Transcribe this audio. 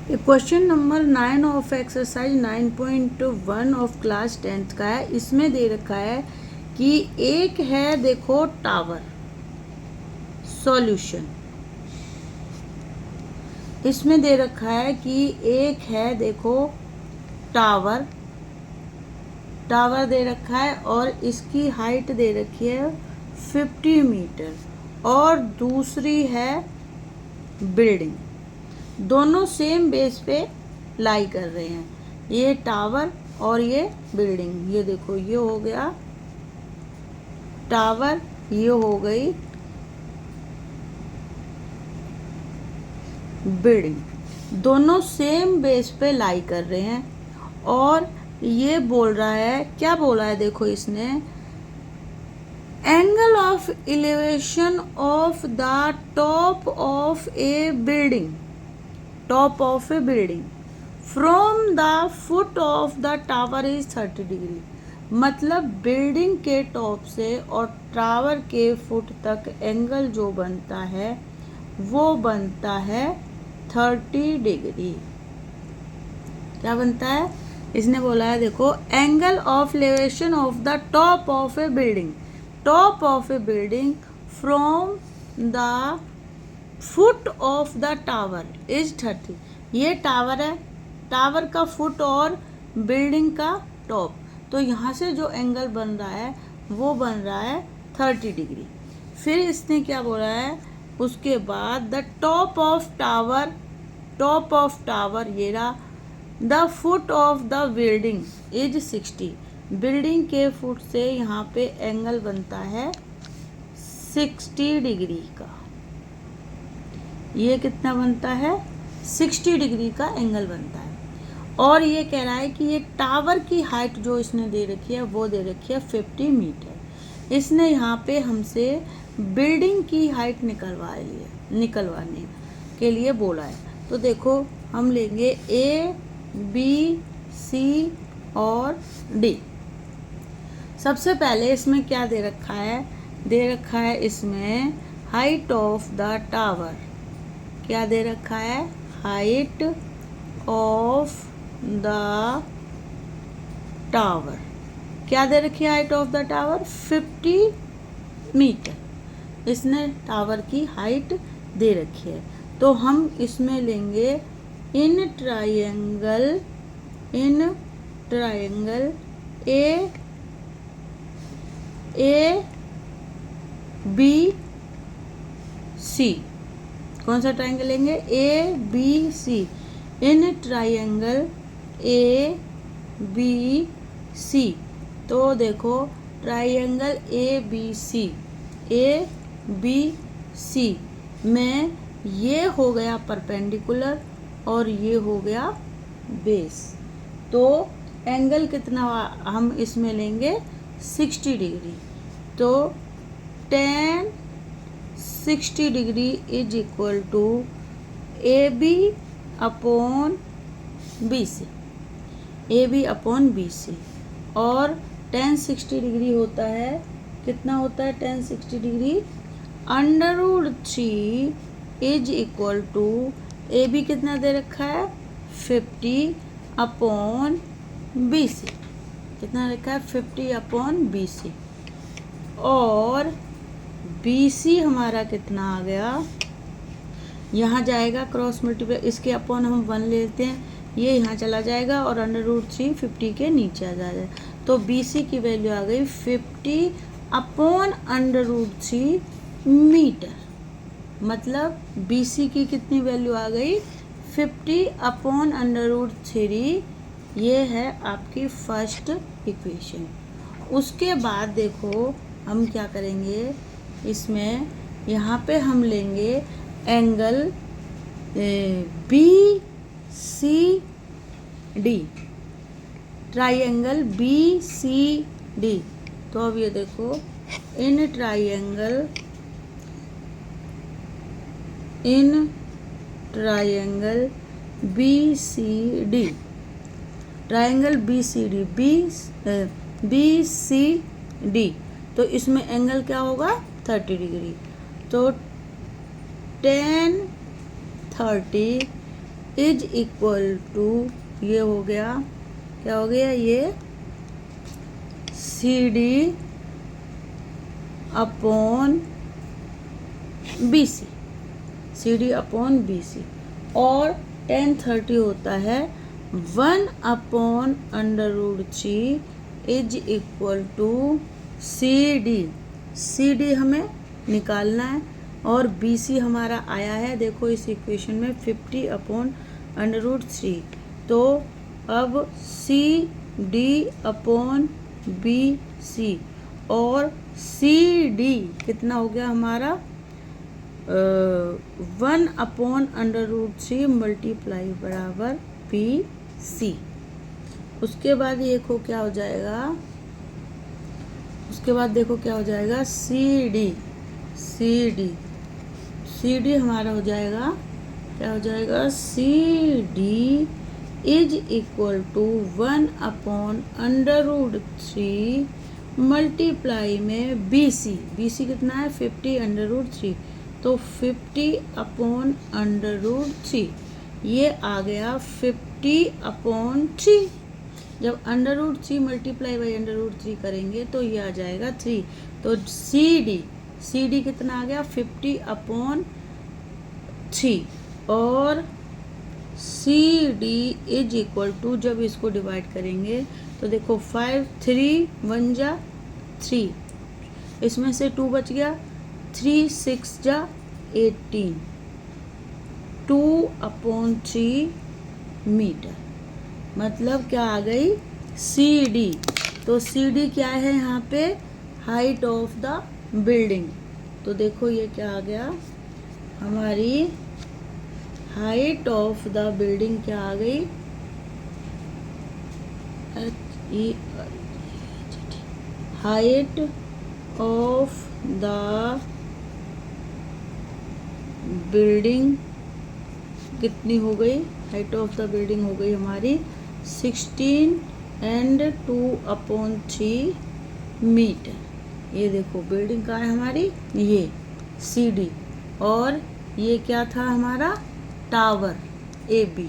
Question number 9 of exercise 9.1 of class 10th का है। इसमें दे रखा है कि एक है देखो टावर। सॉल्यूशन इसमें दे रखा है कि एक है देखो टावर दे रखा है और इसकी हाइट दे रखी है 50 मीटर और दूसरी है बिल्डिंग। दोनों सेम बेस पे लाई कर रहे हैं, ये टावर और ये बिल्डिंग। ये देखो, ये हो गया टावर, ये हो गई बिल्डिंग। दोनों सेम बेस पे लाई कर रहे हैं और ये बोल रहा है, क्या बोला है देखो इसने, angle of elevation of the top of A building from the foot of the tower is 30 degree. मतलब बिल्डिंग के टॉप से और टावर के फुट तक एंगल जो बनता है वो बनता है 30 डिग्री। क्या बनता है? इसने बोला है देखो, angle of elevation of the top of A building from the foot of the tower is 30। ये टावर है, टावर का फुट और बिल्डिंग का टॉप, तो यहाँ से जो एंगल बन रहा है वो बन रहा है 30 डिग्री। फिर इसने क्या बोला है, उसके बाद द टॉप ऑफ टावर ये रहा, the foot of the building is 60। Building के फुट से यहाँ पे एंगल बनता है 60 डिग्री का। ये कितना बनता है? 60 डिग्री का एंगल बनता है। और ये कह रहा है कि ये टावर की हाइट जो इसने दे रखी है वो दे रखी है 50 मीटर। इसने यहाँ पे हमसे बिल्डिंग की हाइट निकलवाने के लिए बोला है। तो देखो, हम लेंगे ए, बी, सी और डी। सबसे पहले इसमें क्या दे रखा है? दे रखा है इसमें हाइट ऑफ द टावर। क्या दे रखा है? Height of the tower. क्या दे रखी है height of the tower? 50 meter. इसने टावर की हाइट दे रखी है। तो हम इसमें लेंगे इन ट्रायंगल ए बी सी। कौन सा ट्रायंगल लेंगे? A B C. In triangle A B C. तो देखो, ट्रायंगल ए बी सी में ये हो गया परपेंडिकुलर और ये हो गया बेस। तो एंगल कितना हम इसमें लेंगे? 60 डिग्री। तो tan 60 degree is equal to A B upon B C. और tan 60 डिग्री होता है, कितना होता है tan 60 degree? √3 is equal to, A B कितना दे रखा है? 50 अपॉन बी सी। कितना रखा है? 50 अपॉन बी सी। और बी सी हमारा कितना आ गया? यहाँ जाएगा क्रॉस मल्टीप्लाई, इसके अपॉन हम 1 लेते हैं, ये यहाँ चला जाएगा और √3 50 के नीचे आ जाएगा। तो बी सी की वैल्यू आ गई 50 अपॉन √3 मीटर। मतलब बी सी की कितनी वैल्यू आ गई? 50 अपॉन √3। ये है आपकी फर्स्ट इक्वेशन। उसके बाद देखो हम क्या करेंगे, इसमें यहाँ पे हम लेंगे angle B C D, triangle B C D. तो अब ये देखो, in triangle B C D, triangle B C D. तो इसमें एंगल क्या होगा? 30 डिग्री। तो tan 30 इज इक्वल टू, ये हो गया, क्या हो गया ये, CD upon BC, CD upon BC। और 1030 होता है 1/√3 is equal to CD। CD हमें निकालना है और BC हमारा आया है, देखो इस इक्वेशन में 50/√3। तो अब CD अपॉन BC और CD कितना हो गया हमारा, 1/√3 मल्टीप्लाई बराबर BC। उसके बाद देखो क्या हो जाएगा, उसके बाद देखो क्या हो जाएगा, CD हमारा हो जाएगा, क्या हो जाएगा, CD is equal to 1/√3 multiply में BC कितना है 50/3, तो 50/3, ये आ गया 50/3। जब √3 मल्टीप्लाई बाई √3 करेंगे तो ये आ जाएगा 3। तो CD कितना आ गया 50/3 और CD इज इक्वल टू, जब इसको डिवाइड करेंगे तो देखो 5 3 1 जा 3, इसमें से 2 बच गया, 3 6 जा 18, 2/3 मीटर, मतलब क्या आ गई CD। तो CD क्या है यहाँ पे, हाइट ऑफ द बिल्डिंग। तो देखो ये क्या आ गया, हमारी हाइट ऑफ द बिल्डिंग क्या आ गई, हाइट ऑफ द बिल्डिंग कितनी हो गई, हाइट ऑफ द बिल्डिंग हो गई हमारी 16 and 2/3 मीटर। ये देखो बिल्डिंग कहाँ है हमारी, ये CD, और ये क्या था हमारा, टावर AB।